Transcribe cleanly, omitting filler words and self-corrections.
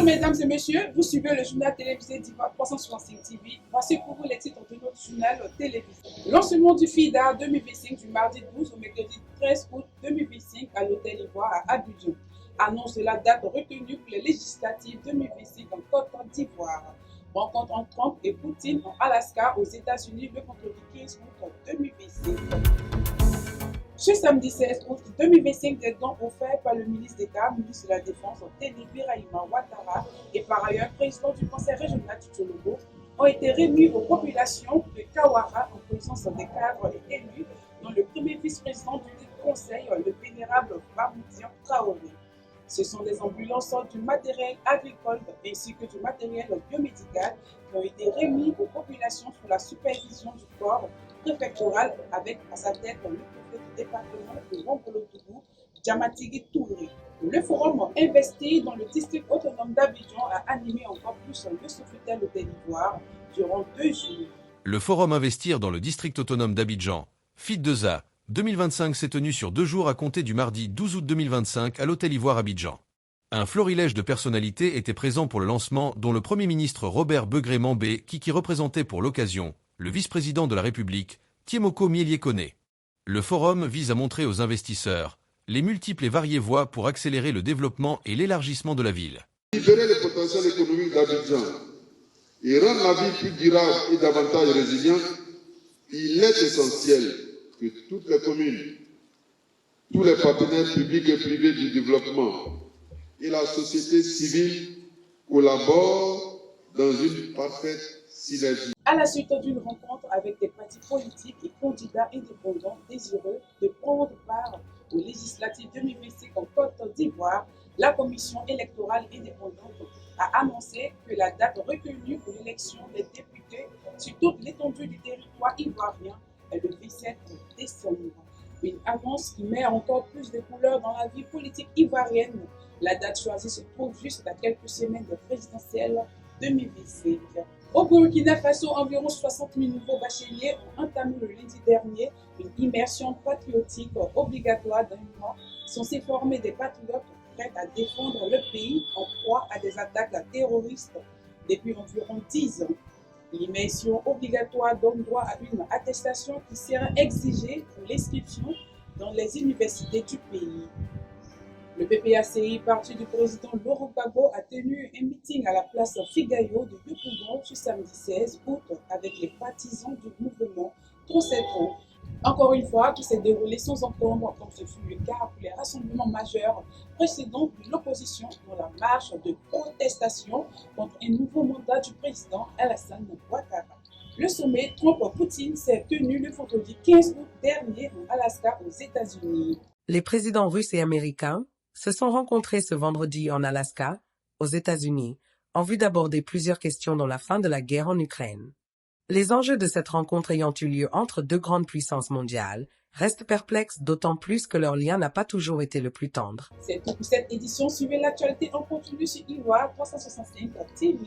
Bonjour mesdames et messieurs, vous suivez le journal télévisé d'Ivoire 365 TV. Voici pour vous les titres de notre journal télévisé. Lancement du FIDA 2025 du mardi 12 au mercredi 13 août 2025 à l'hôtel Ivoire à Abidjan. Annonce de la date retenue pour les législatives 2025 en Côte d'Ivoire. Rencontre entre Trump et Poutine en Alaska aux États-Unis le vendredi 15 août 2025. Ce samedi 16 août 2025, des dons offerts par le ministre d'État, ministre de la Défense, Tene Birahima Ouattara, et par ailleurs président du conseil régional du Tcholobo, ont été remis aux populations de Kawara en présence des cadres et élus, dont le premier vice-président du conseil, le vénérable Bamoudian Traoré. Ce sont des ambulances, du matériel agricole ainsi que du matériel biomédical qui ont été remis aux populations sous la supervision du corps préfectoral avec à sa tête le préfet du département de Wongolo-Tougou, Djamatigi Touré. Le forum investi dans le district autonome d'Abidjan a animé encore plus le Sofitel de l'Ivoire durant 2 jours. Le forum Investir dans le district autonome d'Abidjan, FID2A, 2025 s'est tenu sur 2 jours à compter du mardi 12 août 2025 à l'hôtel Ivoire Abidjan. Un florilège de personnalités était présent pour le lancement, dont le Premier ministre Robert Begré-Mambé qui représentait pour l'occasion le vice-président de la République, Tiemoko Mielié-Koné. Le forum vise à montrer aux investisseurs les multiples et variées voies pour accélérer le développement et l'élargissement de la ville. Libérer le potentiel économique d'Abidjan et rendre la ville plus durable et davantage résiliente, il est essentiel que toutes les communes, tous les partenaires publics et privés du développement et la société civile collaborent dans une parfaite synergie. À la suite d'une rencontre avec des partis politiques et candidats indépendants désireux de prendre part aux législatives 2025 en Côte d'Ivoire, la commission électorale indépendante a annoncé que la date retenue pour l'élection des députés sur toute l'étendue du territoire ivoirien est le 17 décembre. Une annonce qui met encore plus de couleurs dans la vie politique ivoirienne. La date choisie se trouve juste à quelques semaines des présidentielles 2025. Au Burkina Faso, environ 60 000 nouveaux bacheliers ont entamé le lundi dernier une immersion patriotique obligatoire d'un mois, censée former des patriotes prêts à défendre le pays en proie à des attaques terroristes depuis environ 10 ans. L'immersion obligatoire donne droit à une attestation qui sera exigée pour l'inscription dans les universités du pays. Le PPACI, parti du président Laurent Gbagbo, a tenu un meeting à la place Figayo de Yopougon ce samedi 16 août avec les partisans du mouvement Trocetron. Encore une fois, tout s'est déroulé sans encombre, comme ce fut le cas pour les rassemblements majeurs précédents de l'opposition dans la marche de protestation contre un nouveau mandat du président Alassane Ouattara. Le sommet Trump-Poutine s'est tenu le vendredi 15 août dernier en Alaska aux États-Unis. Les présidents russes et américains se sont rencontrés ce vendredi en Alaska, aux États-Unis, en vue d'aborder plusieurs questions dont la fin de la guerre en Ukraine. Les enjeux de cette rencontre ayant eu lieu entre 2 grandes puissances mondiales restent perplexes, d'autant plus que leur lien n'a pas toujours été le plus tendre. C'est tout pour cette édition. Suivez l'actualité en continu sur Ivoire 365 TV.